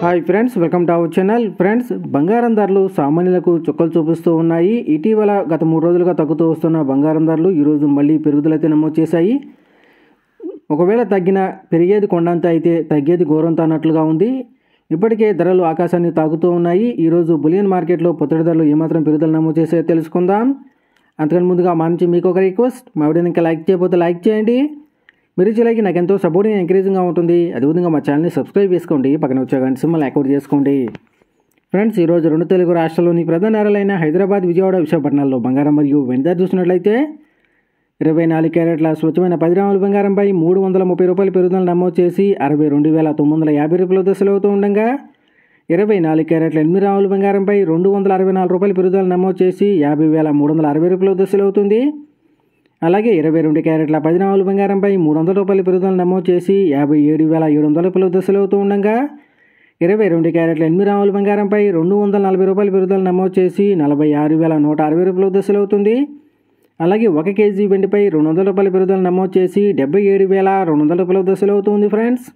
Hi friends, welcome to our channel. Friends, బంగారం ధరలు సామాన్యులకు చుక్కలు చూపిస్తూ ఉన్నాయి. ఇటీవల గత 3 రోజులుగా తగ్గుతూ వస్తున్న బంగారం ధరలు ఈరోజు మళ్ళీ పెరుగుదలైతే నమోదు చేశాయి. ఒకవేళ పెరిగేది కొండంత అయితే తగ్గేది గోరంత అన్నట్లుగా ఉంది. ఇప్పటికే ధరలు ఆకాశాన్ని తాకుతూ ఉన్నాయి. ఈరోజు బులియన్ మార్కెట్లో పొత్తడి ధరలు ఏమాత్రం పెరుగుదల నమోదు చేసాయో తెలుసుకుందాం. అంతకన్నా ముందుగా మా నుంచి మీకు ఒక రిక్వెస్ట్, మా వీడియోని ఇంకా లైక్ చేయకపోతే లైక్ చేయండి. మీరు చేయడానికి నాకు ఎంతో సపోర్టింగ్ ఎంకరేజింగ్గా ఉంటుంది. అదేవిధంగా మా ఛానల్ని సబ్స్క్రైబ్ చేసుకోండి, పక్కన వచ్చే గంట సింబల్ యాక్టివేట్ చేసుకోండి. ఫ్రెండ్స్, ఈరోజు 2 తెలుగు రాష్ట్రాల్లోని ప్రధాన నగరాలైన హైదరాబాద్, విజయవాడ, విశాఖపట్నాల్లో బంగారం మరియు వెండి ధర చూసినట్లయితే 24 క్యారెట్ల స్వచ్ఛమైన 10 గ్రాముల బంగారంపై 330 రూపాయల పెరుగుదల నమోదు చేసి 62,950 రూపాయల దశలు అవుతూ ఉండగా, 24 క్యారెట్ల 8 గ్రాముల బంగారంపై 264 రూపాయల పెరుగుదల నమోదు చేసి 50,360 రూపాయల దశలు అవుతుంది. అలాగే 22 క్యారెట్ల 10 గ్రాముల బంగారంపై 300 రూపాయల పెరుగుదల నమోదు చేసి 57,700 రూపాయల దశలు అవుతూ ఉండగా, 22 క్యారెట్ల 8 గ్రాముల బంగారంపై 240 రూపాయల పెరుగుదల నమోదు చేసి 46,160 రూపాయల దశలు అవుతుంది. అలాగే 1 కేజీ వెండిపై 200 రూపాయల పెరుగుదల నమోదు చేసి 77,200 రూపాయల దశలు అవుతుంది. ఫ్రెండ్స్,